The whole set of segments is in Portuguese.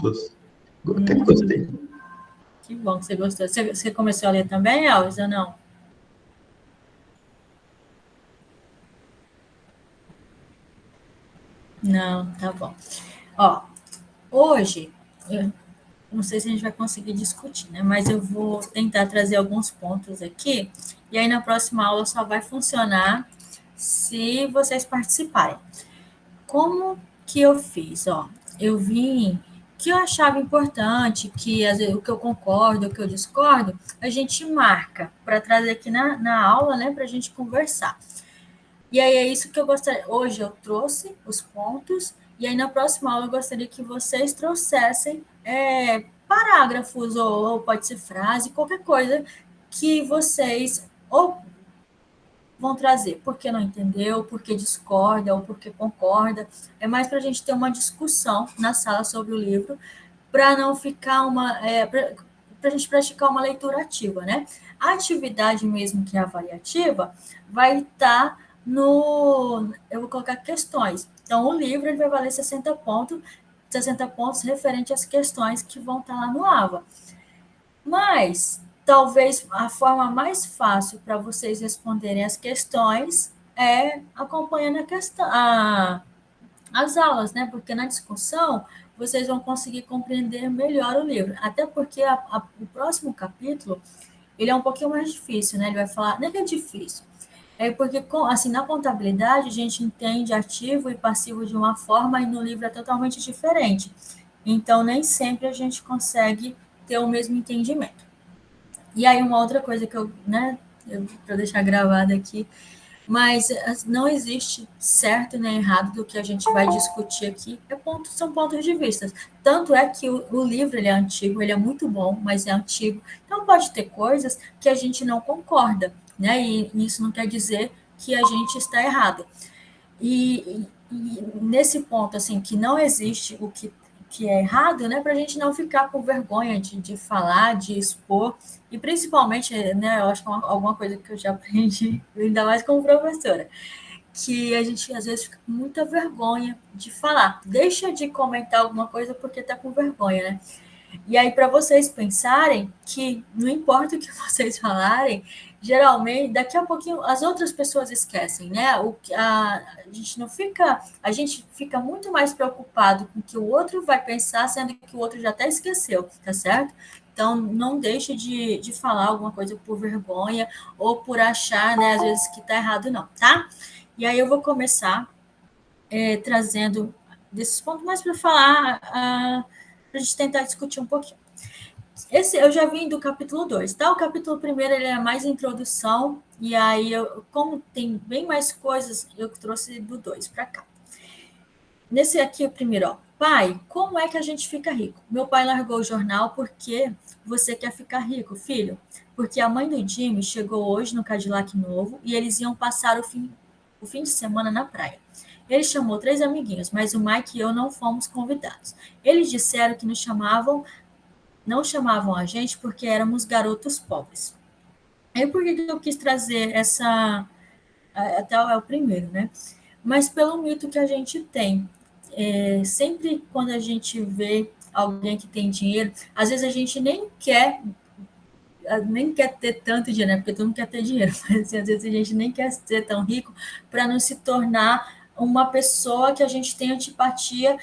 Até que gostei. Que bom que você gostou. Você começou a ler também, Elvis, ou não? Não, tá bom. Ó, hoje, eu não sei se a gente vai conseguir discutir, né? Mas eu vou tentar trazer alguns pontos aqui, e aí na próxima aula só vai funcionar se vocês participarem. Como que eu fiz? Ó, eu vim que eu achava importante, que às vezes, o que eu concordo, o que eu discordo, a gente marca para trazer aqui na aula, né, para a gente conversar. E aí é isso que eu gostaria. Hoje eu trouxe os pontos, e aí na próxima aula eu gostaria que vocês trouxessem parágrafos, ou pode ser frase, qualquer coisa que vocês ou vão trazer porque não entendeu, porque discorda ou porque concorda. É mais para a gente ter uma discussão na sala sobre o livro, para não ficar para a gente praticar uma leitura ativa, né? A atividade mesmo que é avaliativa vai estar no. Eu vou colocar questões. Então, o livro ele vai valer 60 pontos referente às questões que vão estar lá no AVA. Mas talvez a forma mais fácil para vocês responderem as questões é acompanhando as aulas, né? Porque na discussão vocês vão conseguir compreender melhor o livro. Até porque o próximo capítulo ele é um pouquinho mais difícil, né? Ele vai falar, não é que é difícil, é porque assim na contabilidade a gente entende ativo e passivo de uma forma e no livro é totalmente diferente. Então nem sempre a gente consegue ter o mesmo entendimento. E aí uma outra coisa que para deixar gravado aqui, mas não existe certo nem errado do que a gente vai discutir aqui, são pontos de vista. Tanto é que o livro ele é antigo, ele é muito bom, mas é antigo. Então pode ter coisas que a gente não concorda, né? E isso não quer dizer que a gente está errado. E nesse ponto, assim, que não existe o que é errado, né, para a gente não ficar com vergonha de falar, de expor, e principalmente, né, eu acho que alguma coisa que eu já aprendi, ainda mais como professora, que a gente às vezes fica com muita vergonha de falar. Deixa de comentar alguma coisa porque tá com vergonha, né? E aí, para vocês pensarem que não importa o que vocês falarem, geralmente, daqui a pouquinho, as outras pessoas esquecem, né? A gente fica muito mais preocupado com o que o outro vai pensar, sendo que o outro já até esqueceu, tá certo? Então, não deixe de falar alguma coisa por vergonha ou por achar, né, às vezes, que tá errado, não, tá? E aí eu vou começar trazendo desses pontos mais para falar, para a gente tentar discutir um pouquinho. Esse eu já vim do capítulo 2, tá? O capítulo 1 ele é mais introdução, e aí, como tem bem mais coisas, eu trouxe do 2 para cá. Nesse aqui, o primeiro, ó. Pai, como é que a gente fica rico? Meu pai largou o jornal porque você quer ficar rico, filho? Porque a mãe do Jimmy chegou hoje no Cadillac novo e eles iam passar o fim de semana na praia. Ele chamou 3 amiguinhos, mas o Mike e eu não fomos convidados. Eles disseram que não chamavam a gente porque éramos garotos pobres. Aí por que eu quis trazer essa. Até é o primeiro, né? Mas pelo mito que a gente tem. Sempre quando a gente vê alguém que tem dinheiro, às vezes a gente nem quer ter tanto dinheiro, né? Porque todo mundo quer ter dinheiro, mas assim, às vezes a gente nem quer ser tão rico para não se tornar uma pessoa que a gente tem antipatia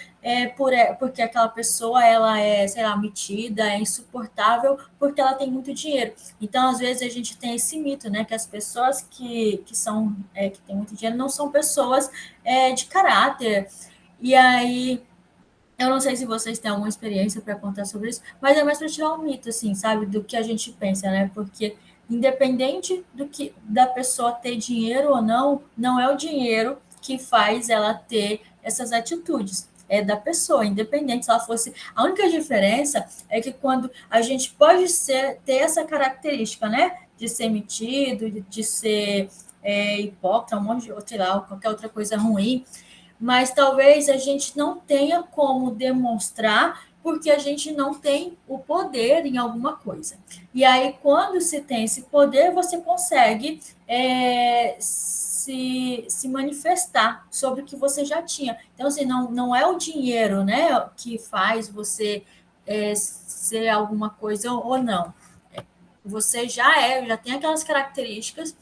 porque aquela pessoa ela é, sei lá, metida, é insuportável porque ela tem muito dinheiro. Então, às vezes, a gente tem esse mito, né? Que as pessoas que têm muito dinheiro não são pessoas de caráter. E aí, eu não sei se vocês têm alguma experiência para contar sobre isso, mas é mais para tirar um mito, assim, sabe, do que a gente pensa, né? Porque independente do que da pessoa ter dinheiro ou não, não é o dinheiro que faz ela ter essas atitudes. É da pessoa, independente se ela fosse. A única diferença é que quando a gente pode ter essa característica, né? De ser metido, de ser hipócrita, um monte de, sei lá, qualquer outra coisa ruim, mas talvez a gente não tenha como demonstrar porque a gente não tem o poder em alguma coisa. E aí, quando se tem esse poder, você consegue se manifestar sobre o que você já tinha. Então, assim, não é o dinheiro, né, que faz você ser alguma coisa ou não. Você já tem aquelas características,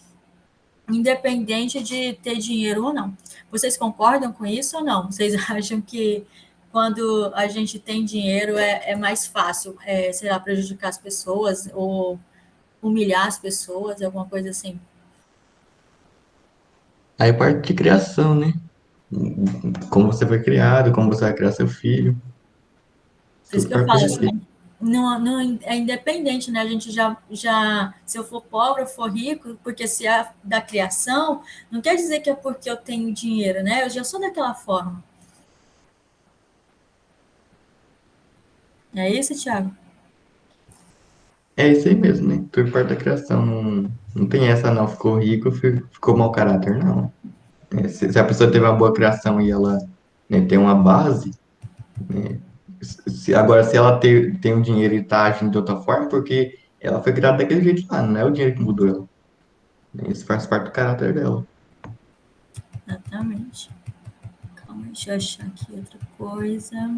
independente de ter dinheiro ou não. Vocês concordam com isso ou não? Vocês acham que quando a gente tem dinheiro é mais fácil, sei lá, prejudicar as pessoas ou humilhar as pessoas, alguma coisa assim? Aí parte de criação, né? Como você foi criado, como você vai criar seu filho, Por isso tudo que eu parte falo daí. assim, não é independente, né? A gente se eu for pobre, eu for rico, porque se é da criação, não quer dizer que é porque eu tenho dinheiro, né? Eu já sou daquela forma. É isso, Thiago? É isso aí mesmo, né? Tudo parte da criação. Não tem essa, não. Ficou rico, ficou mau caráter, não. Se a pessoa teve uma boa criação e ela, né, tem uma base, né? Agora, se ela tem um dinheiro e tá agindo de outra forma, porque ela foi criada daquele jeito lá, não é o dinheiro que mudou ela. Isso faz parte do caráter dela. Exatamente. Calma, deixa eu achar aqui outra coisa.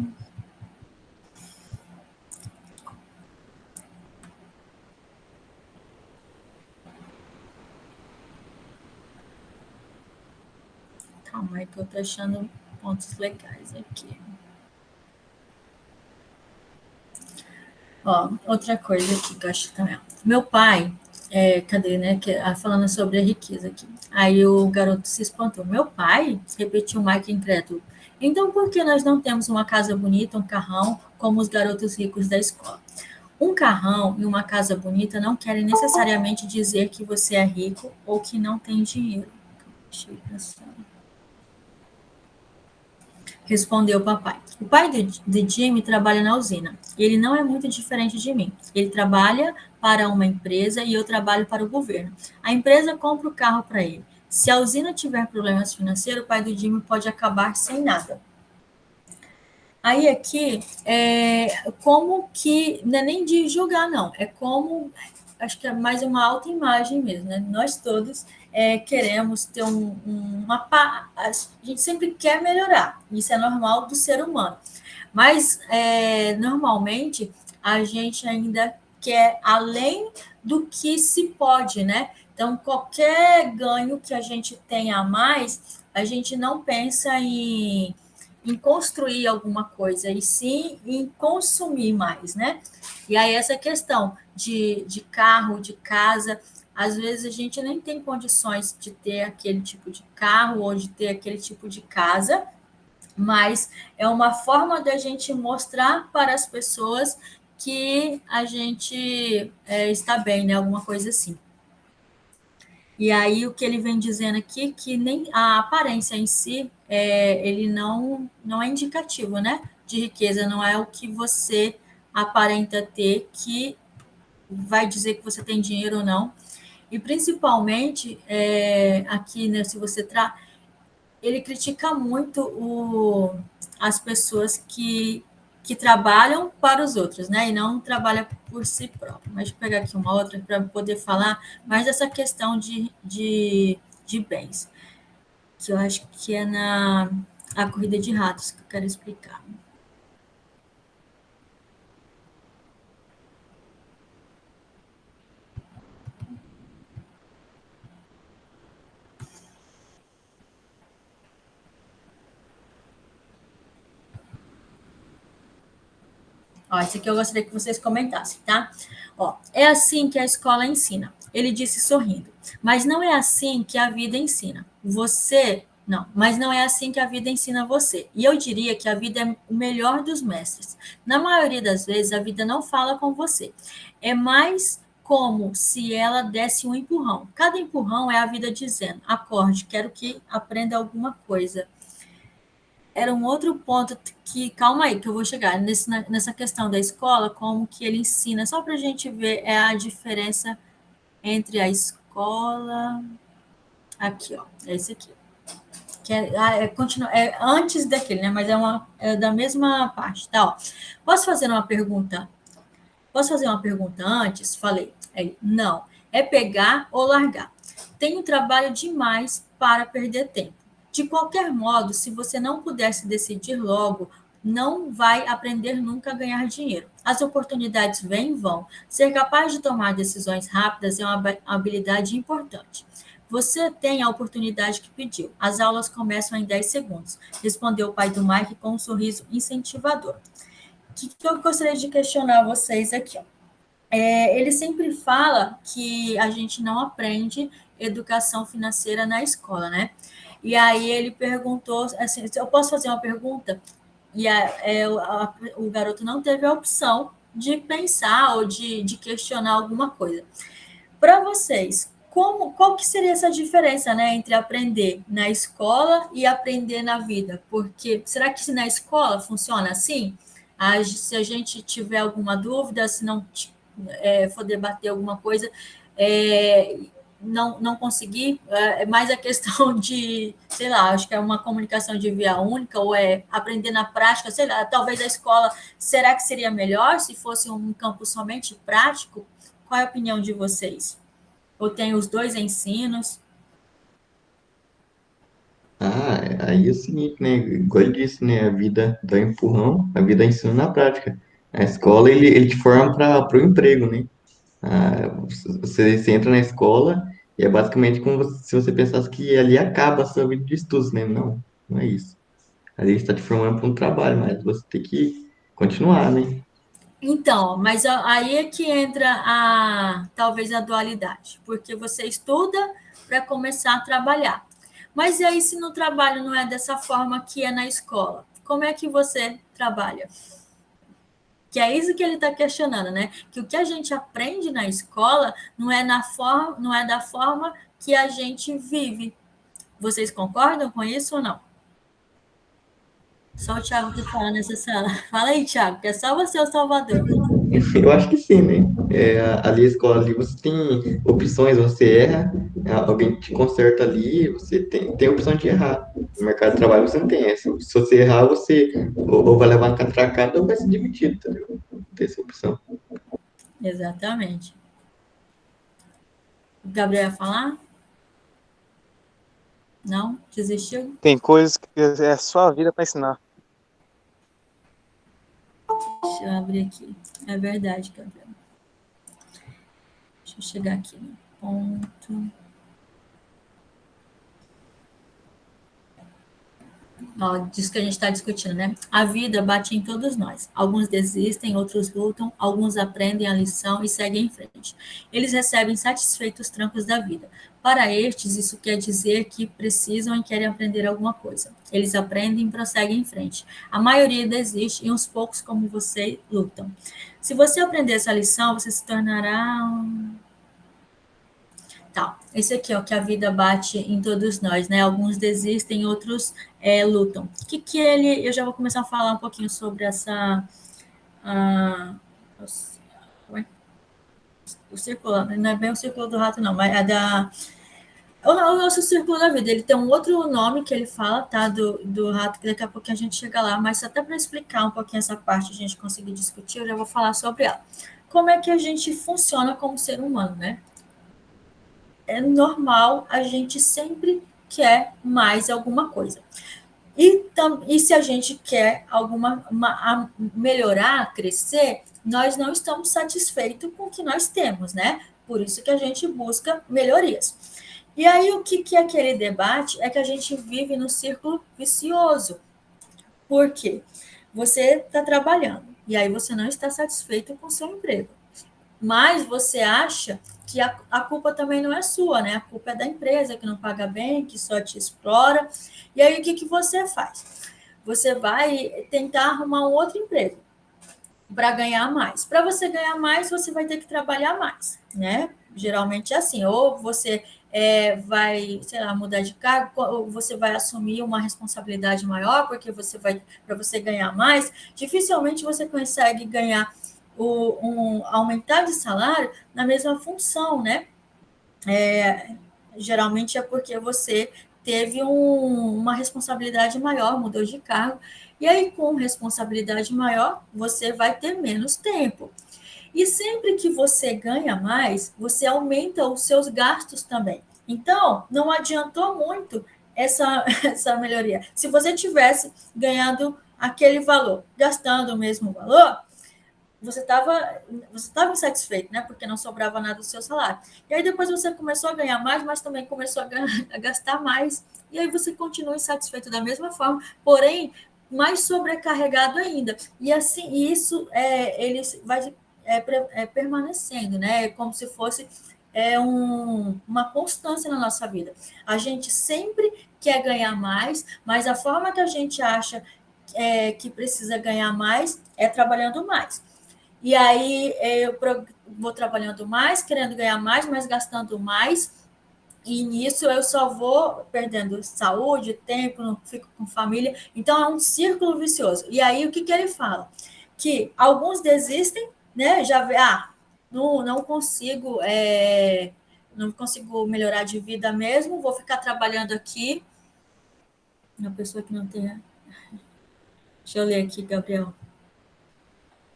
Calma aí que eu tô achando pontos legais aqui. Ó, outra coisa aqui que eu acho também. Meu pai, cadê, né? Falando sobre a riqueza aqui. Aí o garoto se espantou. Meu pai? Repetiu o Mike incrédulo. Então por que nós não temos uma casa bonita, um carrão, como os garotos ricos da escola? Um carrão e uma casa bonita não querem necessariamente dizer que você é rico ou que não tem dinheiro. Deixa eu pensar. Respondeu o papai. O pai de Jimmy trabalha na usina. Ele não é muito diferente de mim. Ele trabalha para uma empresa e eu trabalho para o governo. A empresa compra o carro para ele. Se a usina tiver problemas financeiros, o pai do Jimmy pode acabar sem nada. Aí aqui como que não é nem de julgar, não. É como acho que é mais uma autoimagem mesmo, né? Nós todos queremos ter uma a gente sempre quer melhorar. Isso é normal do ser humano. Mas normalmente a gente ainda quer além do que se pode, né? Então, qualquer ganho que a gente tenha a mais, a gente não pensa em construir alguma coisa, e sim em consumir mais, né? E aí, essa questão de carro, de casa, às vezes a gente nem tem condições de ter aquele tipo de carro ou de ter aquele tipo de casa, mas é uma forma da gente mostrar para as pessoas que a gente está bem, né? Alguma coisa assim. E aí o que ele vem dizendo aqui que nem a aparência em si ele não é indicativo, né? De riqueza, não é o que você aparenta ter que vai dizer que você tem dinheiro ou não. E principalmente aqui, né? Se você ele critica muito as pessoas que trabalham para os outros, né? E não trabalham por si próprio. Mas deixa eu pegar aqui uma outra para poder falar mais dessa questão de bens, que eu acho que é na a corrida de ratos que eu quero explicar. Ó, esse aqui eu gostaria que vocês comentassem, tá? Ó, é assim que a escola ensina. Ele disse sorrindo. Mas não é assim que a vida ensina. Mas não é assim que a vida ensina você. E eu diria que a vida é o melhor dos mestres. Na maioria das vezes, a vida não fala com você. É mais como se ela desse um empurrão. Cada empurrão é a vida dizendo: acorde, quero que aprenda alguma coisa. Era um outro ponto que, calma aí, que eu vou chegar nessa questão da escola, como que ele ensina, só para a gente ver a diferença entre a escola. Aqui, ó, é esse aqui. que é antes daquele, né? Mas é da mesma parte, tá? Ó. Posso fazer uma pergunta? Posso fazer uma pergunta antes? Falei. Aí, não. É pegar ou largar. Tenho trabalho demais para perder tempo. De qualquer modo, se você não puder se decidir logo, não vai aprender nunca a ganhar dinheiro. As oportunidades vêm e vão. Ser capaz de tomar decisões rápidas é uma habilidade importante. Você tem a oportunidade que pediu. As aulas começam em 10 segundos, respondeu o pai do Mike com um sorriso incentivador. O que eu gostaria de questionar vocês aqui? Ele sempre fala que a gente não aprende educação financeira na escola, né? E aí ele perguntou, assim, eu posso fazer uma pergunta? E o garoto não teve a opção de pensar ou de questionar alguma coisa. Para vocês, qual que seria essa diferença, né, entre aprender na escola e aprender na vida? Porque será que na escola funciona assim? Se a gente tiver alguma dúvida, se não for debater alguma coisa, não conseguir, é mais a questão de, sei lá, acho que é uma comunicação de via única, ou é aprender na prática, sei lá, talvez a escola, será que seria melhor se fosse um campo somente prático? Qual é a opinião de vocês? Ou tem os dois ensinos? Aí é o seguinte, né? Igual ele disse, né? A vida dá empurrão, a vida ensina na prática. A escola, ele te forma para o emprego, né? Você entra na escola e é basicamente como se você pensasse que ali acaba a sua vida de estudos, né? Não, não é isso. Ali está te formando para um trabalho, mas você tem que continuar, né? Então, mas aí é que entra talvez a dualidade, porque você estuda para começar a trabalhar. Mas e aí, se no trabalho não é dessa forma que é na escola? Como é que você trabalha? Que é isso que ele está questionando, né? Que o que a gente aprende na escola não é da forma que a gente vive. Vocês concordam com isso ou não? Só o Thiago que fala nessa sala. Fala aí, Thiago, que é só você o Salvador. Eu acho que sim, né? Ali a escola ali você tem opções, você erra, alguém te conserta ali, você tem a opção de errar. No mercado de trabalho você não tem essa. Se você errar, você ou vai levar uma catracada ou vai ser demitido, entendeu? Não tem essa opção. Exatamente. O Gabriel ia falar? Não? Desistiu? Tem coisas que é só a vida para ensinar. Deixa eu abrir aqui. É verdade, Gabriel. Deixa eu chegar aqui no ponto. Ó, disso que a gente está discutindo, né? A vida bate em todos nós. Alguns desistem, outros lutam, alguns aprendem a lição e seguem em frente. Eles recebem satisfeitos os trancos da vida. Para estes, isso quer dizer que precisam e querem aprender alguma coisa. Eles aprendem e prosseguem em frente. A maioria desiste e uns poucos, como você, lutam. Se você aprender essa lição, você se tornará Tá, esse aqui, ó, que a vida bate em todos nós, né? Alguns desistem, outros lutam. Que ele, eu já vou começar a falar um pouquinho sobre essa, uh, o círculo, não é bem o círculo do rato, não, mas é o nosso círculo da vida. Ele tem um outro nome que ele fala, tá? Do rato, que daqui a pouco a gente chega lá, mas até para explicar um pouquinho essa parte, a gente conseguir discutir, eu já vou falar sobre ela. Como é que a gente funciona como ser humano, né? É normal, a gente sempre quer mais alguma coisa. E se a gente quer melhorar, crescer, nós não estamos satisfeitos com o que nós temos, né? Por isso que a gente busca melhorias. E aí, o que é aquele debate? É que a gente vive no círculo vicioso. Por quê? Você está trabalhando e aí você não está satisfeito com o seu emprego. Mas você acha que a culpa também não é sua, né? A culpa é da empresa que não paga bem, que só te explora. E aí o que você faz? Você vai tentar arrumar um outro emprego para ganhar mais. Para você ganhar mais, você vai ter que trabalhar mais, né? Geralmente é assim, ou você vai, sei lá, mudar de cargo, ou você vai assumir uma responsabilidade maior, porque para você ganhar mais, dificilmente você consegue ganhar aumentar de salário na mesma função, né? Geralmente é porque você teve uma responsabilidade maior, mudou de cargo, e aí com responsabilidade maior, você vai ter menos tempo. E sempre que você ganha mais, você aumenta os seus gastos também. Então, não adiantou muito essa melhoria. Se você tivesse ganhando aquele valor, gastando o mesmo valor, você estava insatisfeito, né? Porque não sobrava nada do seu salário. E aí depois você começou a ganhar mais, mas também começou a gastar mais. E aí você continua insatisfeito da mesma forma, porém mais sobrecarregado ainda. E assim, isso ele vai permanecendo, né? Como se fosse uma constância na nossa vida. A gente sempre quer ganhar mais, mas a forma que a gente acha que precisa ganhar mais é trabalhando mais. E aí eu vou trabalhando mais, querendo ganhar mais, mas gastando mais. E nisso eu só vou perdendo saúde, tempo, não fico com família. Então é um círculo vicioso. E aí o que ele fala? Que alguns desistem, né? Já vê, não consigo, não consigo melhorar de vida mesmo, vou ficar trabalhando aqui. Uma pessoa que não tem. Deixa eu ler aqui, Gabriel.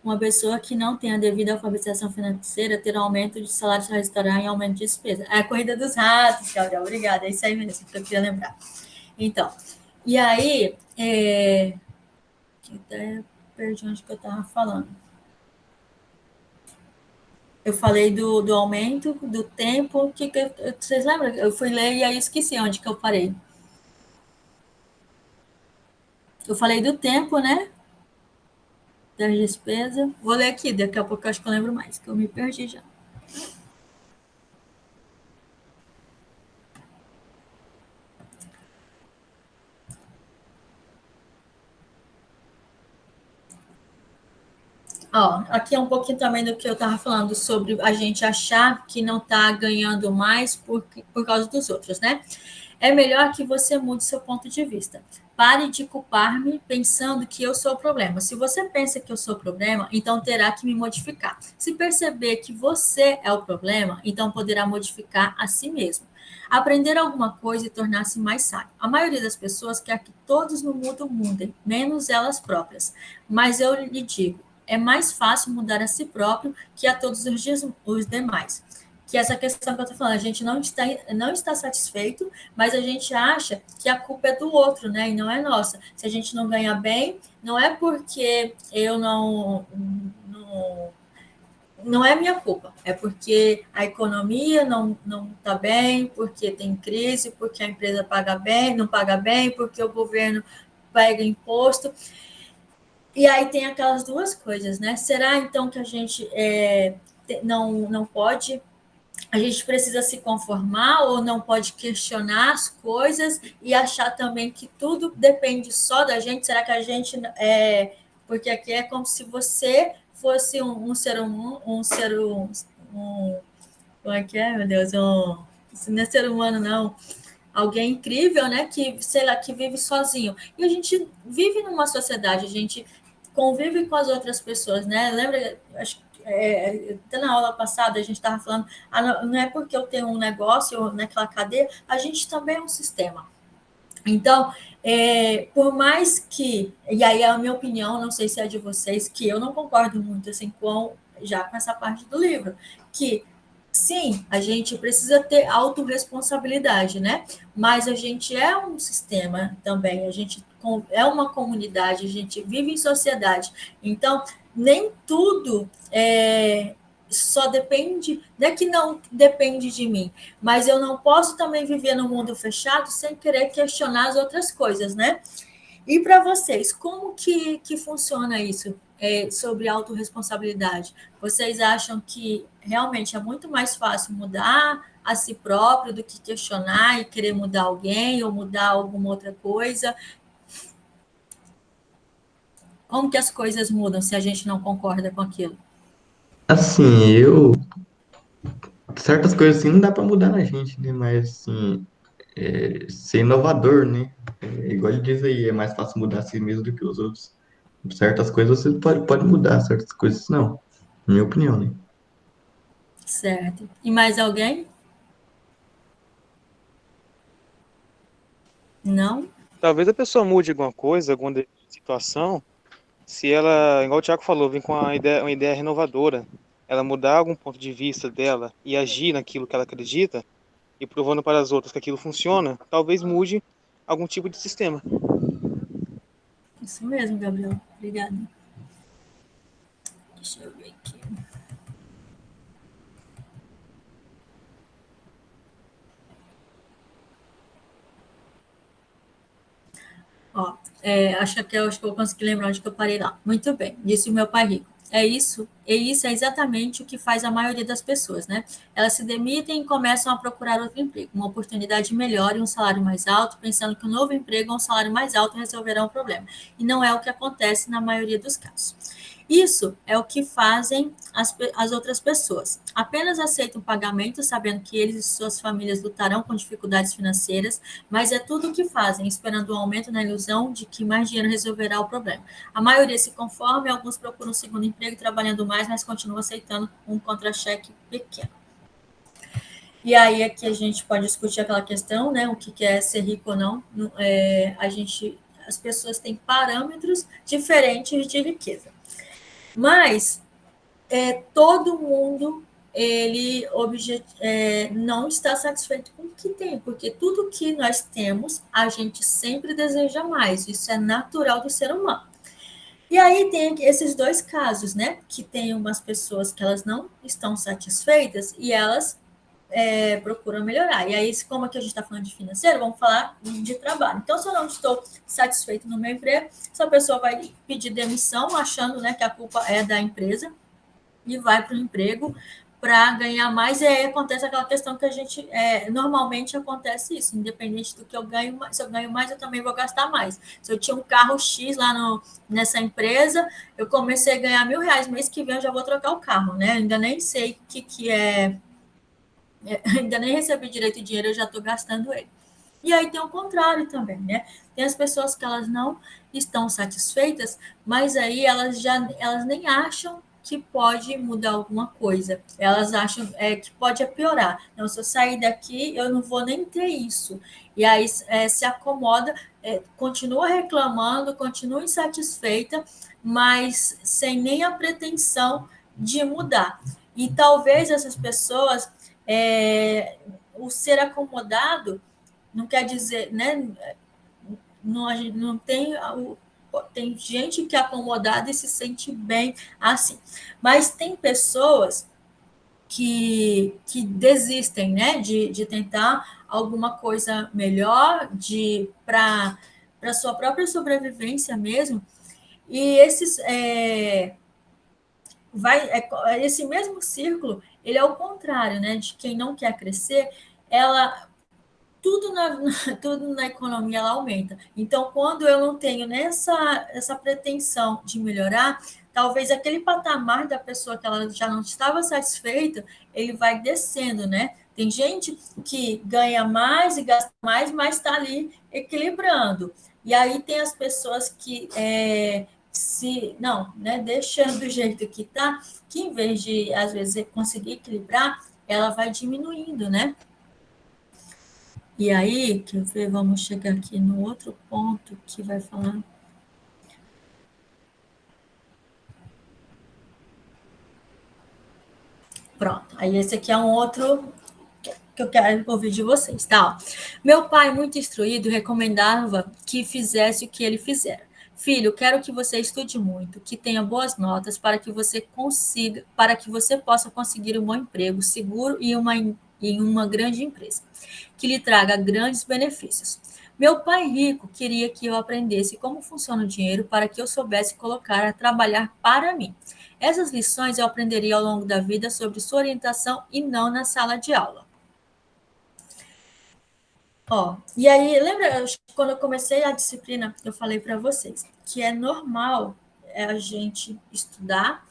Uma pessoa que não tem a devida alfabetização financeira terá aumento de salário se restaurar em aumento de despesa. É a corrida dos ratos, Gabriel. Obrigada. É isso aí mesmo que eu queria lembrar. Então, e aí, até perdi onde que eu estava falando. Eu falei do aumento, do tempo. Vocês lembram? Eu fui ler e aí esqueci onde que eu parei. Eu falei do tempo, né? Das despesas. Vou ler aqui, daqui a pouco eu acho que eu lembro mais, que eu me perdi já. Ó, aqui é um pouquinho também do que eu estava falando sobre a gente achar que não está ganhando mais por causa dos outros, né? É melhor que você mude seu ponto de vista. Pare de culpar-me pensando que eu sou o problema. Se você pensa que eu sou o problema, então terá que me modificar. Se perceber que você é o problema, então poderá modificar a si mesmo. Aprender alguma coisa e tornar-se mais sábio. A maioria das pessoas quer que todos no mundo mudem, menos elas próprias. Mas eu lhe digo, é mais fácil mudar a si próprio que a todos os demais. Que essa questão que eu estou falando, a gente não está satisfeito, mas a gente acha que a culpa é do outro, né? E não é nossa. Se a gente não ganha bem, não é porque eu não é minha culpa, é porque a economia não está bem, porque tem crise, porque a empresa paga bem, não paga bem, porque o governo pega imposto. E aí tem aquelas duas coisas, né? Será então que a gente não pode, a gente precisa se conformar ou não pode questionar as coisas e achar também que tudo depende só da gente? Será que a gente porque aqui é como se você fosse um ser humano, como é que é, meu Deus? Isso não é ser humano, não. Alguém incrível, né? Que, sei lá, que vive sozinho. E a gente vive numa sociedade, a gente convive com as outras pessoas, né? Lembra, acho que até na aula passada a gente estava falando, não é porque eu tenho um negócio naquela cadeia, a gente também é um sistema. Então, por mais que, e aí é a minha opinião, não sei se é de vocês, que eu não concordo muito assim já com essa parte do livro, que sim, a gente precisa ter autorresponsabilidade, né? Mas a gente é um sistema também, a gente é uma comunidade, a gente vive em sociedade. Então, nem tudo só depende, não é que não depende de mim, mas eu não posso também viver no mundo fechado sem querer questionar as outras coisas, né? E para vocês, como que funciona isso sobre autorresponsabilidade? Vocês acham que realmente é muito mais fácil mudar a si próprio do que questionar e querer mudar alguém ou mudar alguma outra coisa? Como que as coisas mudam se a gente não concorda com aquilo? Assim, certas coisas assim não dá pra mudar na gente, né? Mas, assim, ser inovador, né? Igual ele diz aí, é mais fácil mudar a si mesmo do que os outros. Certas coisas você pode mudar, certas coisas não. Minha opinião, né? Certo. E mais alguém? Não? Talvez a pessoa mude alguma coisa, alguma situação, se ela, igual o Thiago falou, vir com uma ideia renovadora, ela mudar algum ponto de vista dela e agir naquilo que ela acredita, e provando para as outras que aquilo funciona, talvez mude algum tipo de sistema. Isso mesmo, Gabriel. Obrigada. Deixa eu ver aqui. Ó, acho que eu vou conseguir lembrar onde que eu parei lá. Muito bem, disse o meu pai rico. É exatamente o que faz a maioria das pessoas, né? Elas se demitem e começam a procurar outro emprego, uma oportunidade melhor e um salário mais alto, pensando que o novo emprego ou um salário mais alto resolverão o problema. E não é o que acontece na maioria dos casos. Isso é o que fazem as outras pessoas. Apenas aceitam o pagamento, sabendo que eles e suas famílias lutarão com dificuldades financeiras, mas é tudo o que fazem, esperando um aumento na ilusão de que mais dinheiro resolverá o problema. A maioria se conforma e alguns procuram um segundo emprego trabalhando mais, mas continuam aceitando um contra-cheque pequeno. E aí é que a gente pode discutir aquela questão, né? O que é ser rico ou não. As pessoas têm parâmetros diferentes de riqueza. Mas todo mundo não está satisfeito com o que tem, porque tudo que nós temos, a gente sempre deseja mais. Isso é natural do ser humano. E aí tem esses dois casos, né? Que tem umas pessoas que elas não estão satisfeitas e elas procuram melhorar. E aí, como aqui a gente está falando de financeiro, vamos falar de trabalho. Então, se eu não estou satisfeito no meu emprego, essa pessoa vai pedir demissão, achando, né, que a culpa é da empresa, e vai para o emprego para ganhar mais, e aí acontece aquela questão que a gente, normalmente acontece isso, independente do que eu ganho, se eu ganho mais, eu também vou gastar mais. Se eu tinha um carro X lá nessa empresa, eu comecei a ganhar R$ 1.000, mês que vem eu já vou trocar o carro, né? Ainda nem sei o que ainda nem recebi direito de dinheiro, eu já estou gastando ele. E aí tem o contrário também, né? Tem as pessoas que elas não estão satisfeitas, mas aí elas nem acham que pode mudar alguma coisa. Elas acham que pode piorar. Então, se eu sair daqui, eu não vou nem ter isso. E aí se acomoda, continua reclamando, continua insatisfeita, mas sem nem a pretensão de mudar. E talvez essas pessoas, o ser acomodado não quer dizer, né? Não, a gente não tem. Tem gente que é acomodada e se sente bem assim. Mas tem pessoas que desistem, né? De tentar alguma coisa melhor, para sua própria sobrevivência mesmo. E esse mesmo círculo, ele é o contrário, né? De quem não quer crescer, ela tudo tudo na economia ela aumenta. Então, quando eu não tenho essa pretensão de melhorar, talvez aquele patamar da pessoa que ela já não estava satisfeita, ele vai descendo, né? Tem gente que ganha mais e gasta mais, mas está ali equilibrando. E aí tem as pessoas que não, né, deixando do jeito que está, que em vez de, às vezes, conseguir equilibrar, ela vai diminuindo, né? E aí, quer ver, vamos chegar aqui no outro ponto que vai falar. Pronto, aí esse aqui é um outro que eu quero ouvir de vocês, tá? Meu pai, muito instruído, recomendava que fizesse o que ele fizera. Filho, quero que você estude muito, que tenha boas notas para que você possa conseguir um bom emprego seguro e em uma grande empresa, que lhe traga grandes benefícios. Meu pai rico queria que eu aprendesse como funciona o dinheiro para que eu soubesse colocar a trabalhar para mim. Essas lições eu aprenderia ao longo da vida sobre sua orientação e não na sala de aula. E aí, lembra quando eu comecei a disciplina, eu falei para vocês que é normal a gente estudar,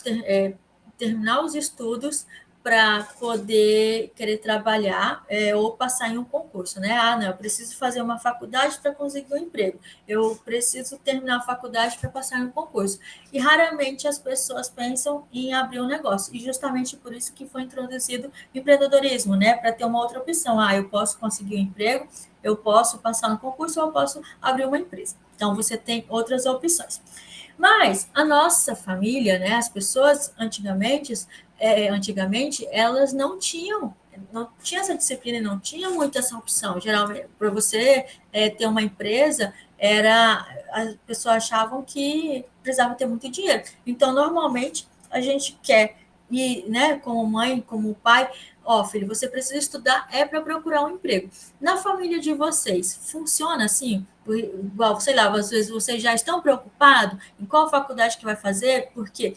terminar os estudos para poder querer trabalhar ou passar em um concurso, né? Ah, não, eu preciso fazer uma faculdade para conseguir um emprego. Eu preciso terminar a faculdade para passar em um concurso. E raramente as pessoas pensam em abrir um negócio. E justamente por isso que foi introduzido o empreendedorismo, né? Para ter uma outra opção. Ah, eu posso conseguir um emprego, eu posso passar no concurso ou eu posso abrir uma empresa. Então, você tem outras opções. Mas a nossa família, né, as pessoas antigamente, elas não tinham essa disciplina, não tinha muito essa opção. Geralmente, para você ter uma empresa, as pessoas achavam que precisava ter muito dinheiro. Então, normalmente, a gente quer ir, né, como mãe, como pai, filho, você precisa estudar para procurar um emprego. Na família de vocês, funciona assim? Igual, sei lá, às vezes vocês já estão preocupados em qual faculdade que vai fazer, porque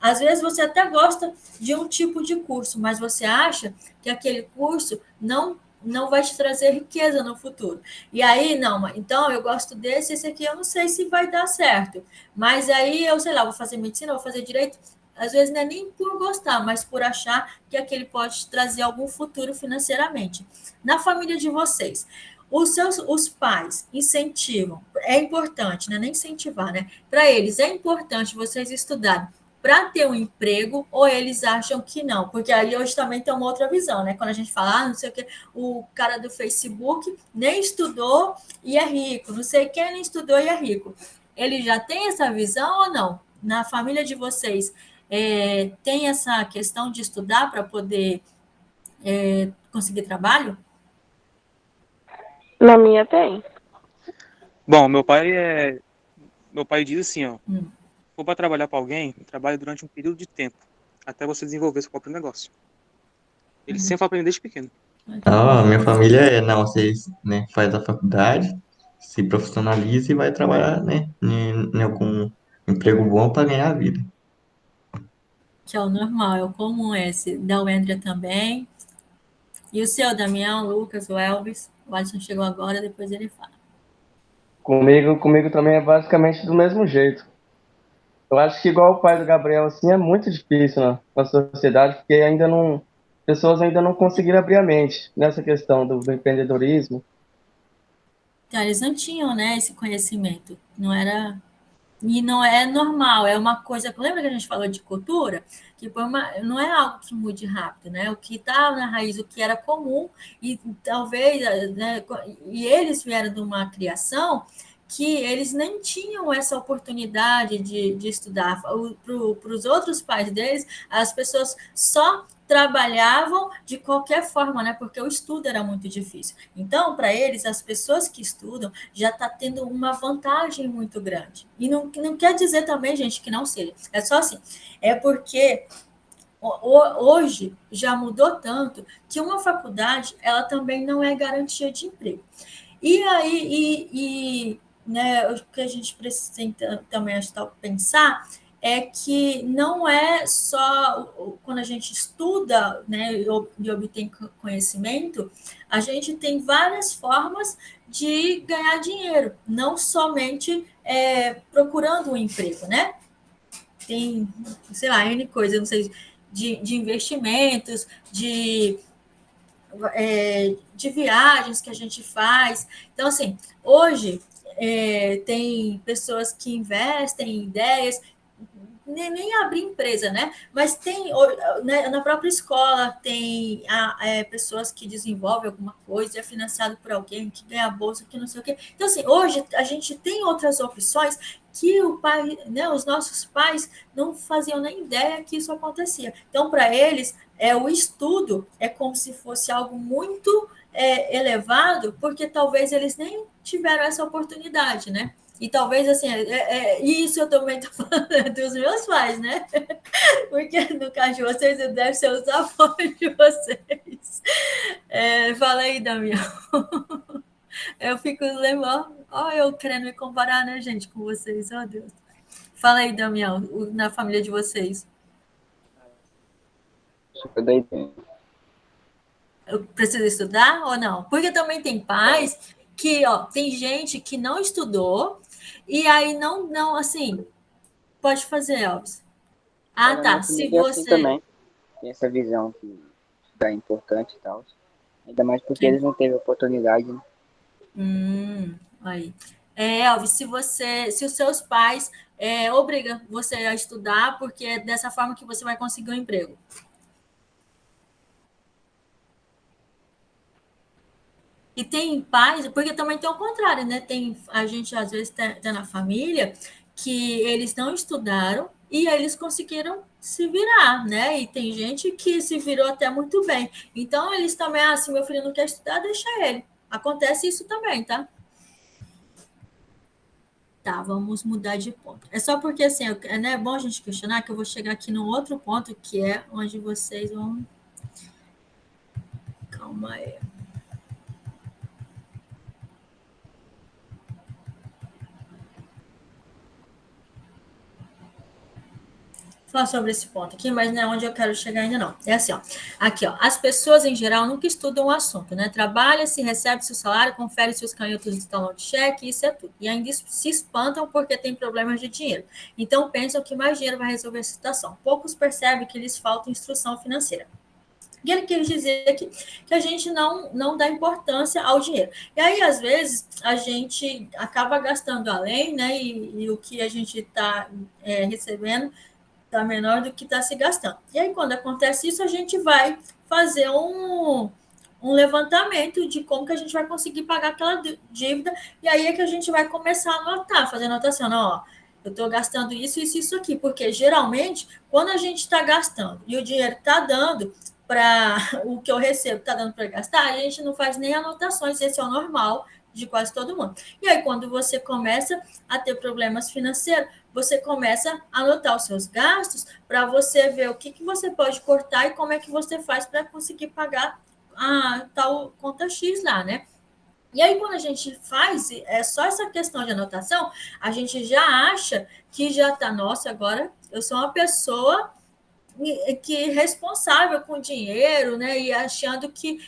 às vezes você até gosta de um tipo de curso, mas você acha que aquele curso não vai te trazer riqueza no futuro. E aí, não, então eu gosto esse aqui eu não sei se vai dar certo. Mas aí eu, sei lá, vou fazer medicina, vou fazer direito. Às vezes não é nem por gostar, mas por achar que aquele pode trazer algum futuro financeiramente. Na família de vocês, os pais incentivam, é importante, né? Nem incentivar, né? Para eles é importante vocês estudarem para ter um emprego, ou eles acham que não? Porque aí hoje também tem uma outra visão, né? Quando a gente fala, não sei o que, o cara do Facebook nem estudou e é rico, não sei quem nem estudou e é rico. Ele já tem essa visão ou não? Na família de vocês, tem essa questão de estudar para poder conseguir trabalho? Na minha tem. Bom, meu pai diz assim, ó, se for para trabalhar para alguém, trabalhe durante um período de tempo, até você desenvolver seu próprio negócio. Ele sempre fala para mim desde pequeno. Ah, minha família não, vocês, né, faz a faculdade, se profissionaliza e vai trabalhar, né, em algum emprego bom para ganhar a vida. Que é o normal, é o comum esse. Da Wendria também. E o seu, Damião, Lucas, o Elvis? O Alisson chegou agora, depois ele fala. Comigo também é basicamente do mesmo jeito. Eu acho que igual o pai do Gabriel, assim, é muito difícil na sociedade, porque pessoas ainda não conseguiram abrir a mente nessa questão do empreendedorismo. Então, eles não tinham, né, esse conhecimento. Não era. E não é normal, é uma coisa. Lembra que a gente falou de cultura? Que não é algo que mude rápido, né? O que está na raiz, o que era comum, e talvez, né, e eles vieram de uma criação que eles nem tinham essa oportunidade de estudar. Para os outros pais deles, as pessoas só trabalhavam de qualquer forma, né? Porque o estudo era muito difícil. Então, para eles, as pessoas que estudam já está tendo uma vantagem muito grande. E não quer dizer também, gente, que não seja. É só assim. É porque hoje já mudou tanto que uma faculdade ela também não é garantia de emprego. E aí, né, o que a gente precisa também pensar é que não é só quando a gente estuda, né, e obtém conhecimento, a gente tem várias formas de ganhar dinheiro, não somente procurando um emprego, né? Tem, sei lá, N coisa, não sei, de investimentos, de viagens que a gente faz. Então, assim, hoje tem pessoas que investem em ideias, nem abrir empresa, né? Mas tem, né, na própria escola, tem pessoas que desenvolvem alguma coisa, é financiado por alguém, que ganha bolsa, que não sei o quê. Então, assim, hoje a gente tem outras opções que o pai, né, os nossos pais não faziam nem ideia que isso acontecia. Então, para eles, o estudo é como se fosse algo muito elevado, porque talvez eles nem tiveram essa oportunidade, né? E talvez, assim, isso eu também estou falando dos meus pais, né? Porque no caso de vocês, deve ser os avós de vocês. Fala aí, Damião. Eu fico lembrando, eu querendo me comparar, né, gente, com vocês, oh Deus. Fala aí, Damião, na família de vocês. Super da ideia. Eu preciso estudar ou não? Porque também tem pais que, tem gente que não estudou e aí não assim, pode fazer, Elvis. Ah, Na minha tá. Se família é assim você. também. tem essa visão que estudar é importante e tal. Ainda mais porque Sim. eles não teve oportunidade, né? Aí. Elvis, se os seus pais obrigam você a estudar, porque é dessa forma que você vai conseguir um emprego. E tem pais, porque também tem o contrário, né? A gente às vezes tá na família que eles não estudaram e eles conseguiram se virar, né? E tem gente que se virou até muito bem. Então eles também, se meu filho não quer estudar, deixa ele. Acontece isso também, tá? Tá, vamos mudar de ponto. É só porque, assim, é bom a gente questionar que eu vou chegar aqui no outro ponto, que é onde vocês vão... Calma aí. Falar sobre esse ponto aqui, mas não é onde eu quero chegar ainda não. É assim, ó. Aqui, ó. As pessoas, em geral, nunca estudam o assunto, né? Trabalha-se, recebe seu salário, confere seus canhotos de talão de cheque, isso é tudo. E ainda se espantam porque tem problemas de dinheiro. Então, pensam que mais dinheiro vai resolver a situação. Poucos percebem que lhes falta instrução financeira. E ele quer dizer aqui que a gente não dá importância ao dinheiro. E aí, às vezes, a gente acaba gastando além, né? E o que a gente está recebendo está menor do que está se gastando. E aí, quando acontece isso, a gente vai fazer um levantamento de como que a gente vai conseguir pagar aquela dívida, e aí é que a gente vai começar a anotar, fazer anotação, ó, eu estou gastando isso aqui, porque geralmente, quando a gente está gastando e o dinheiro está dando para o que eu recebo, está dando para gastar, a gente não faz nem anotações, esse é o normal de quase todo mundo. E aí, quando você começa a ter problemas financeiros, você começa a anotar os seus gastos para você ver o que você pode cortar e como é que você faz para conseguir pagar a tal conta X lá, né? E aí, quando a gente faz só essa questão de anotação, a gente já acha que já está, nossa, agora eu sou uma pessoa que é responsável com dinheiro, né? E achando que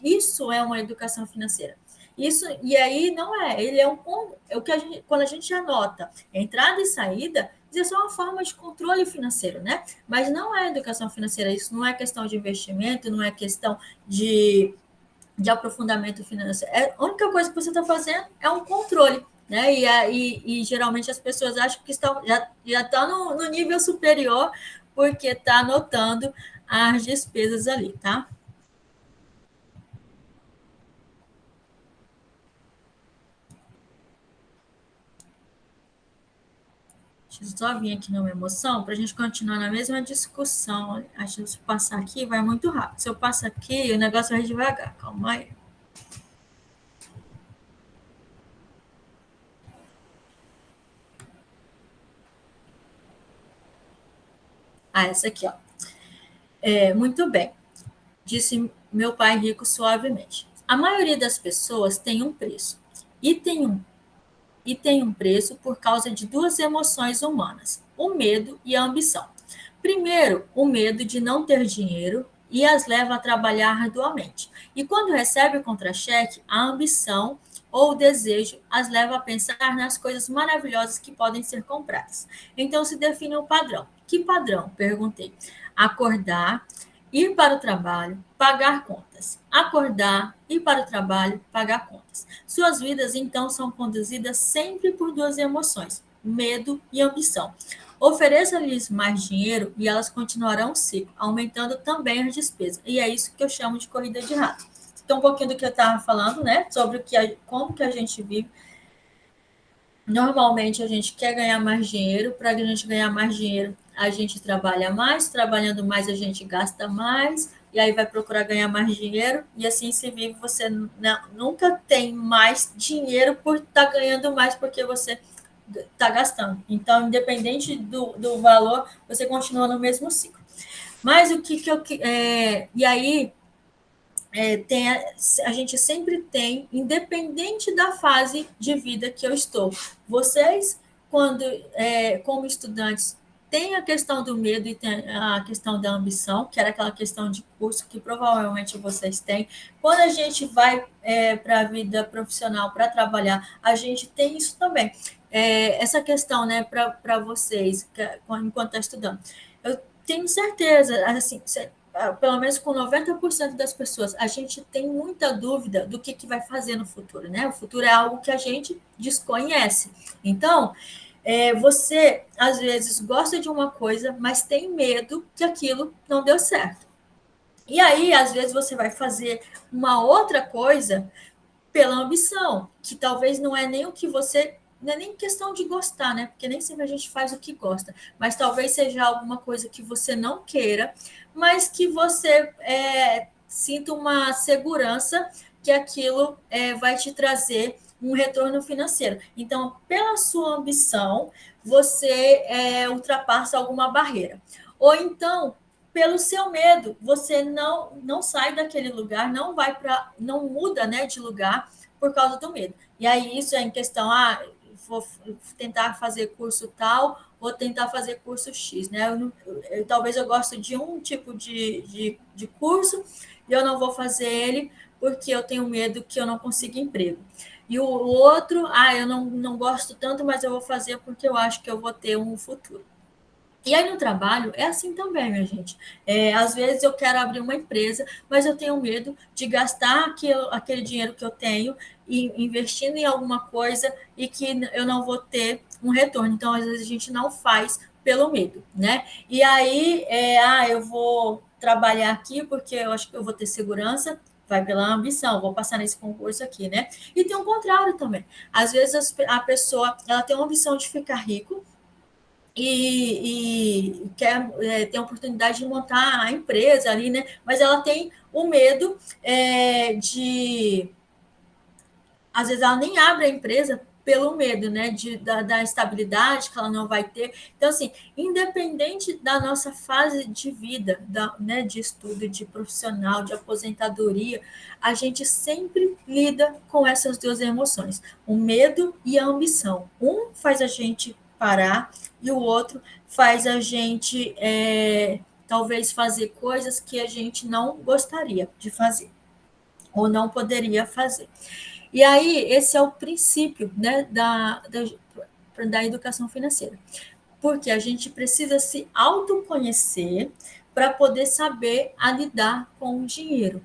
isso é uma educação financeira. Isso, e aí não é, ele é o que quando a gente anota entrada e saída, isso é uma forma de controle financeiro, né? Mas não é educação financeira, isso não é questão de investimento, não é questão de aprofundamento financeiro. A única coisa que você está fazendo é um controle, né? E geralmente as pessoas acham que já estão no nível superior porque está anotando as despesas ali, tá? Deixa eu só vir aqui numa emoção para a gente continuar na mesma discussão. Acho que se eu passar aqui, vai muito rápido. Se eu passar aqui, o negócio vai devagar. Calma aí. Essa aqui, ó. Muito bem. Disse meu pai rico suavemente. A maioria das pessoas tem um preço. E tem um preço por causa de duas emoções humanas: o medo e a ambição. Primeiro, o medo de não ter dinheiro e as leva a trabalhar arduamente. E quando recebe o contra-cheque, a ambição ou o desejo as leva a pensar nas coisas maravilhosas que podem ser compradas. Então se define um padrão. Que padrão? Perguntei. Acordar, ir para o trabalho, pagar contas. Acordar, ir para o trabalho, pagar contas. Suas vidas, então, são conduzidas sempre por duas emoções: medo e ambição. Ofereça-lhes mais dinheiro e elas continuarão o ciclo, aumentando também as despesas. E é isso que eu chamo de corrida de rato. Então, um pouquinho do que eu estava falando, né? Sobre como que a gente vive. Normalmente, a gente quer ganhar mais dinheiro. Para a gente ganhar mais dinheiro, a gente trabalha mais. Trabalhando mais, a gente gasta mais. E aí vai procurar ganhar mais dinheiro. E assim se vive. Você nunca tem mais dinheiro por estar ganhando mais, porque você está gastando. Então, independente do valor, você continua no mesmo ciclo. Mas o que eu... e aí, a gente sempre tem, independente da fase de vida que eu estou. Vocês, como estudantes, tem a questão do medo e tem a questão da ambição, que era aquela questão de curso que provavelmente vocês têm. Quando a gente vai para a vida profissional, para trabalhar, a gente tem isso também. Essa questão, né, para vocês, enquanto está estudando. tenho certeza, assim, pelo menos com 90% das pessoas, a gente tem muita dúvida do que vai fazer no futuro, né? O futuro é algo que a gente desconhece. Então, você, às vezes, gosta de uma coisa, mas tem medo que aquilo não deu certo. E aí, às vezes, você vai fazer uma outra coisa pela ambição, que talvez não é nem o que você. Não é nem questão de gostar, né? Porque nem sempre a gente faz o que gosta, mas talvez seja alguma coisa que você não queira, mas que você sinta uma segurança que aquilo vai te trazer um retorno financeiro. Então, pela sua ambição, você ultrapassa alguma barreira. Ou então, pelo seu medo, você não sai daquele lugar, não muda, né, de lugar por causa do medo. E aí isso é em questão, vou tentar fazer curso tal, vou tentar fazer curso X, né? Talvez eu goste de um tipo de curso e eu não vou fazer ele porque eu tenho medo que eu não consiga emprego. E o outro, eu não gosto tanto, mas eu vou fazer porque eu acho que eu vou ter um futuro. E aí no trabalho é assim também, minha gente. Às vezes eu quero abrir uma empresa, mas eu tenho medo de gastar aquele dinheiro que eu tenho investindo em alguma coisa e que eu não vou ter um retorno. Então, às vezes, a gente não faz pelo medo, né? E aí, eu vou trabalhar aqui porque eu acho que eu vou ter segurança, vai pela ambição, vou passar nesse concurso aqui, né? E tem o contrário também. Às vezes a pessoa ela tem uma ambição de ficar rico, e quer ter a oportunidade de montar a empresa ali, né? Mas ela tem o medo às vezes ela nem abre a empresa pelo medo, né, da estabilidade que ela não vai ter. Então, assim, independente da nossa fase de vida, né, de estudo, de profissional, de aposentadoria, a gente sempre lida com essas duas emoções, o medo e a ambição. Um faz a gente parar e o outro faz a gente talvez fazer coisas que a gente não gostaria de fazer ou não poderia fazer. E aí, esse é o princípio, né, da educação financeira. Porque a gente precisa se autoconhecer para poder saber lidar com o dinheiro.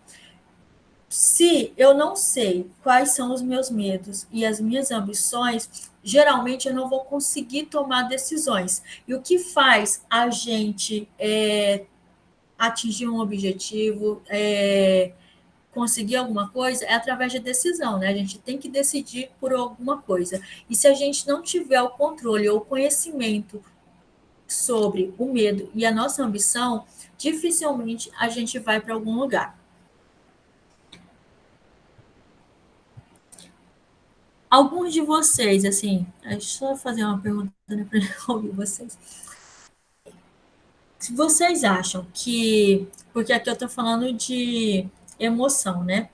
Se eu não sei quais são os meus medos e as minhas ambições, geralmente eu não vou conseguir tomar decisões. E o que faz a gente atingir um objetivo, conseguir alguma coisa é através de decisão, né? A gente tem que decidir por alguma coisa. E se a gente não tiver o controle ou o conhecimento sobre o medo e a nossa ambição, dificilmente a gente vai para algum lugar. Alguns de vocês, assim, deixa eu fazer uma pergunta, né, para ouvir vocês. Se vocês acham que, porque aqui eu estou falando de emoção, né?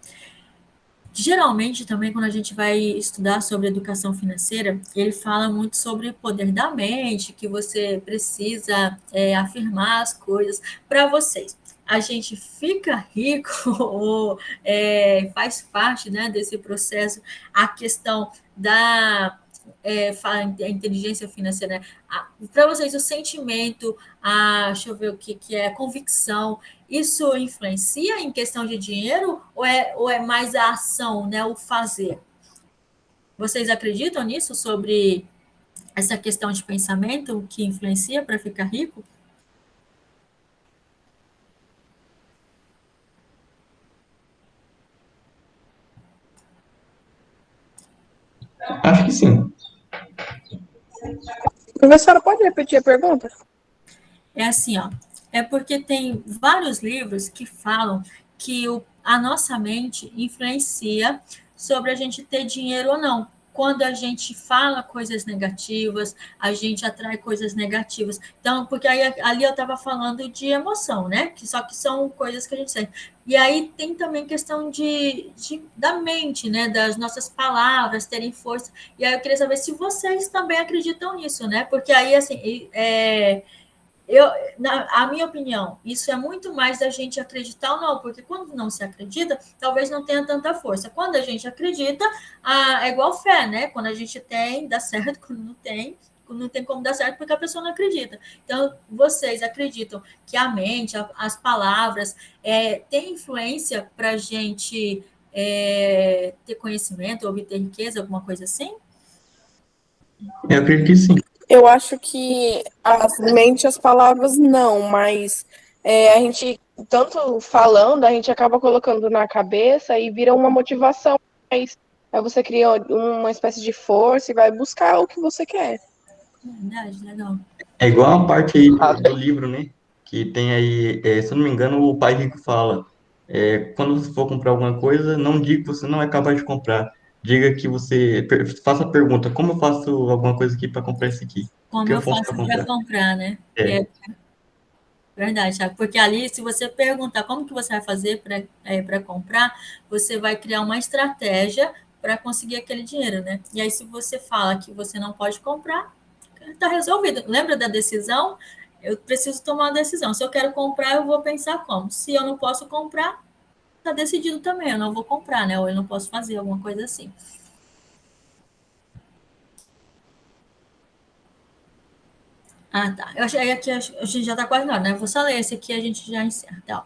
Geralmente, também, quando a gente vai estudar sobre educação financeira, ele fala muito sobre o poder da mente, que você precisa afirmar as coisas para vocês. A gente fica rico ou faz parte, né, desse processo a questão da a inteligência financeira, né? Para vocês, o sentimento, deixa eu ver o que é, convicção, isso influencia em questão de dinheiro ou é mais a ação, né, o fazer? Vocês acreditam nisso, sobre essa questão de pensamento que influencia para ficar rico? Acho que sim. Professora, pode repetir a pergunta? É assim, ó. É porque tem vários livros que falam que a nossa mente influencia sobre a gente ter dinheiro ou não. Quando a gente fala coisas negativas, a gente atrai coisas negativas. Então, porque aí ali eu estava falando de emoção, né? Só que são coisas que a gente sente. E aí tem também questão da mente, né? Das nossas palavras terem força. E aí eu queria saber se vocês também acreditam nisso, né? Porque aí, assim, a minha opinião, isso é muito mais da gente acreditar ou não, porque quando não se acredita, talvez não tenha tanta força. Quando a gente acredita, é igual fé, né? Quando a gente tem, dá certo, quando não tem, não tem como dar certo porque a pessoa não acredita. Então, vocês acreditam que a mente, as palavras, tem influência para a gente ter conhecimento, obter riqueza, alguma coisa assim? Eu acredito que sim. Eu acho que as mente, as palavras não, mas a gente, tanto falando, a gente acaba colocando na cabeça e vira uma motivação. Mas aí você cria uma espécie de força e vai buscar o que você quer. Verdade, legal. É igual a parte aí do livro, né? Que tem aí, se eu não me engano, o pai rico fala, quando você for comprar alguma coisa, não diga que você não é capaz de comprar. Diga que você faça a pergunta, como eu faço alguma coisa aqui para comprar isso aqui? O Como que eu eu faço para faço para comprar? comprar, né? É, É verdade, Thiago. Porque ali, se você perguntar como que você vai fazer para comprar, você vai criar uma estratégia para conseguir aquele dinheiro, né? E aí, se você fala que você não pode comprar, está resolvido. Lembra da decisão? Eu preciso tomar uma decisão. Se eu quero comprar, eu vou pensar como. Se eu não posso comprar, está decidido também. Eu não vou comprar, né? Ou eu não posso fazer alguma coisa assim. Ah, tá. Eu achei que a gente já está quase na hora, né? Eu vou só ler esse aqui e a gente já encerra. Tá?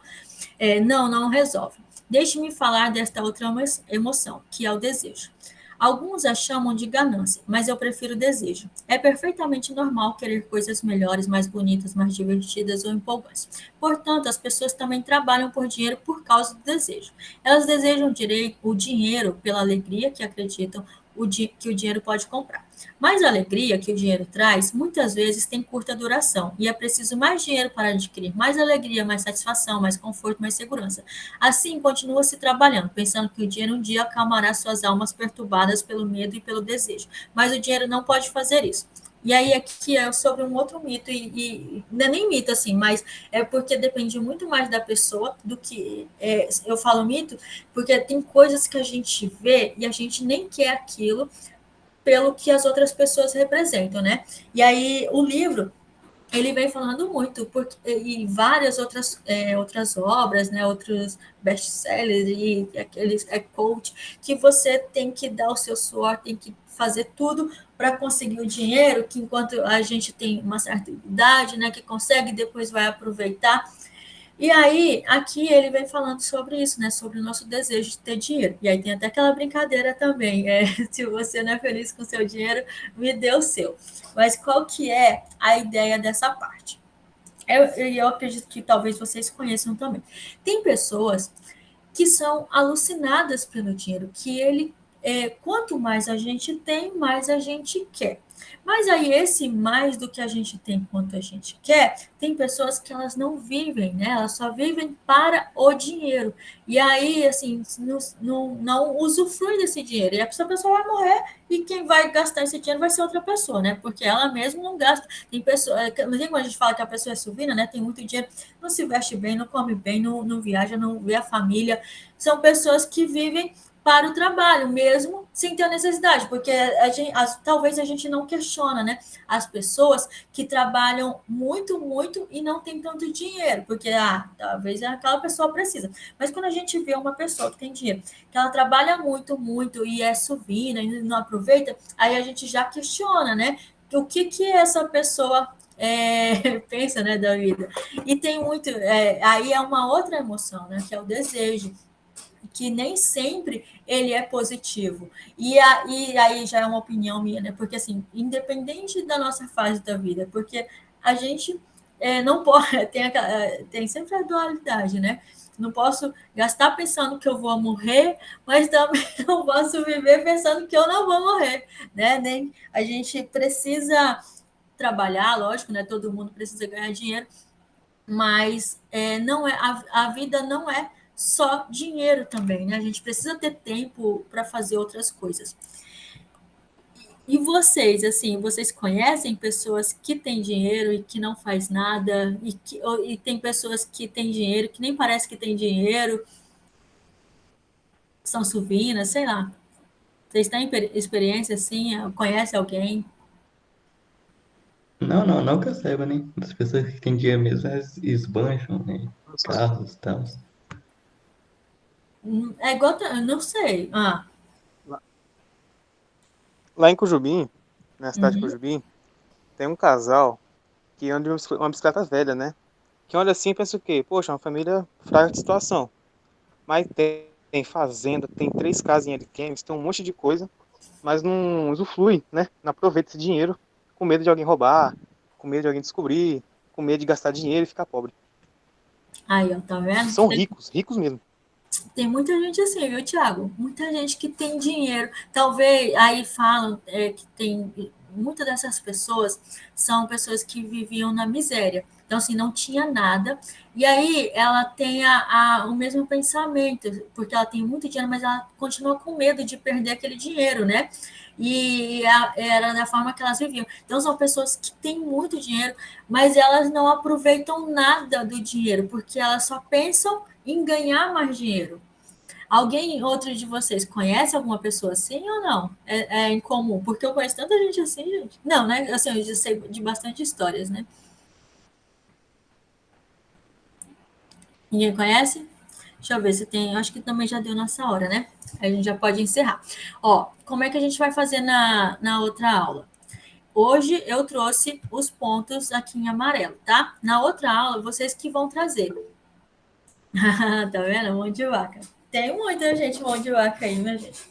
Não, não resolve. Deixe-me falar desta outra emoção, que é o desejo. Alguns a chamam de ganância, mas eu prefiro desejo. É perfeitamente normal querer coisas melhores, mais bonitas, mais divertidas ou empolgantes. Portanto, as pessoas também trabalham por dinheiro por causa do desejo. Elas desejam o dinheiro pela alegria que acreditam que o dinheiro pode comprar. Mas a alegria que o dinheiro traz, muitas vezes tem curta duração, e é preciso mais dinheiro para adquirir mais alegria, mais satisfação, mais conforto, mais segurança. Assim, continua-se trabalhando, pensando que o dinheiro um dia acalmará suas almas perturbadas pelo medo e pelo desejo. Mas o dinheiro não pode fazer isso. E aí aqui é sobre um outro mito, e não é nem mito assim, mas é porque depende muito mais da pessoa do que eu falo mito, porque tem coisas que a gente vê e a gente nem quer aquilo pelo que as outras pessoas representam, né? E aí o livro ele vem falando muito, porque, e várias outras obras, né, outros best-sellers e aqueles coach, que você tem que dar o seu suor, tem que fazer tudo para conseguir o dinheiro, que enquanto a gente tem uma certa idade, né, que consegue, depois vai aproveitar. E aí, aqui ele vem falando sobre isso, né? Sobre o nosso desejo de ter dinheiro. E aí tem até aquela brincadeira também. Se você não é feliz com o seu dinheiro, me dê o seu. Mas qual que é a ideia dessa parte? Eu acredito que talvez vocês conheçam também. Tem pessoas que são alucinadas pelo dinheiro, que quanto mais a gente tem, mais a gente quer. Mas aí esse mais do que a gente tem quanto a gente quer, tem pessoas que elas não vivem, né? Elas só vivem para o dinheiro. E aí, assim, não usufrui desse dinheiro. E essa pessoa vai morrer e quem vai gastar esse dinheiro vai ser outra pessoa, né? Porque ela mesma não gasta. Tem pessoa, não tem quando a gente fala que a pessoa é suvina, né? Tem muito dinheiro, não se veste bem, não come bem, não viaja, não vê a família. São pessoas que vivem para o trabalho, mesmo sem ter necessidade, porque talvez a gente não questiona, né? As pessoas que trabalham muito, muito e não tem tanto dinheiro, porque talvez aquela pessoa precisa. Mas quando a gente vê uma pessoa que tem dinheiro, que ela trabalha muito, muito e é suvina e não aproveita, aí a gente já questiona, né? O que essa pessoa pensa, né, da vida. E tem muito, aí é uma outra emoção, né, que é o desejo, que nem sempre ele é positivo. E aí já é uma opinião minha, né? Porque, assim, independente da nossa fase da vida, porque a gente não pode, tem sempre a dualidade, né? Não posso gastar pensando que eu vou morrer, mas também não posso viver pensando que eu não vou morrer, né? Nem, a gente precisa trabalhar, lógico, né? Todo mundo precisa ganhar dinheiro, mas não a vida não é só dinheiro também, né? A gente precisa ter tempo para fazer outras coisas. E vocês, assim, vocês conhecem pessoas que têm dinheiro e que não faz nada, e tem pessoas que têm dinheiro que nem parece que tem dinheiro, são suvinas, sei lá. Vocês têm experiência assim? Conhece alguém? não, não, não que eu saiba, né? As pessoas que têm dinheiro mesmo, elas esbanjam, né? Carros e tal. É igual, não sei. Lá em Cujubim, na cidade de Uhum. Cujubim, Tem um casal que anda de uma bicicleta velha, né? Que olha assim e pensa o quê? Poxa, uma família fraca de situação. Mas tem fazenda, tem 3 casas em Ariquemes, tem um monte de coisa, mas não usufrui, né? Não aproveita esse dinheiro com medo de alguém roubar, com medo de alguém descobrir, com medo de gastar dinheiro e ficar pobre. Aí, ó, tá vendo? São ricos, ricos mesmo. Tem muita gente assim, viu, Thiago? Muita gente que tem dinheiro. Talvez aí falam que tem. Muitas dessas pessoas são pessoas que viviam na miséria. Então, assim, não tinha nada. E aí ela tem o mesmo pensamento, porque ela tem muito dinheiro, mas ela continua com medo de perder aquele dinheiro, né? E era da forma que elas viviam. Então, são pessoas que têm muito dinheiro, mas elas não aproveitam nada do dinheiro, porque elas só pensam em ganhar mais dinheiro. Alguém, outro de vocês, conhece alguma pessoa assim ou não? É incomum, porque eu conheço tanta gente assim, gente. Não, né? Assim, eu já sei de bastante histórias, né? Ninguém conhece? Deixa eu ver se tem. Eu acho que também já deu nossa hora, né? Aí a gente já pode encerrar. Ó, como é que a gente vai fazer na outra aula? Hoje eu trouxe os pontos aqui em amarelo, tá? Na outra aula, vocês que vão trazer. Tá vendo? Mão de vaca. Tem muita gente mão de vaca aí, minha gente.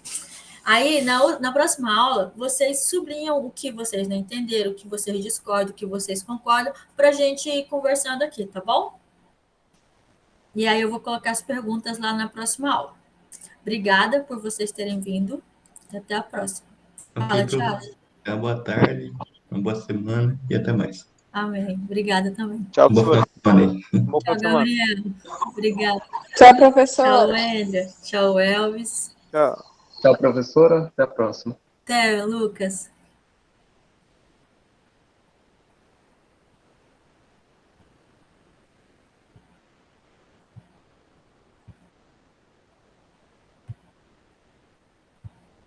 Aí, na próxima aula, vocês sublinham o que vocês não entenderam, o que vocês discordam, o que vocês concordam, para a gente ir conversando aqui, tá bom? E aí eu vou colocar as perguntas lá na próxima aula. Obrigada por vocês terem vindo. Até a próxima. Ok, Fala, tchau. professor. Boa tarde, uma boa semana e até mais. Amém. Obrigada também. Tchau, Boa professora. semana aí. Bom final Tchau, de semana. Gabriel. Obrigada. Tchau, Tchau, professora. Wender. Tchau, Elvis. Tchau. Tchau, professora. Até a próxima. Até, Lucas.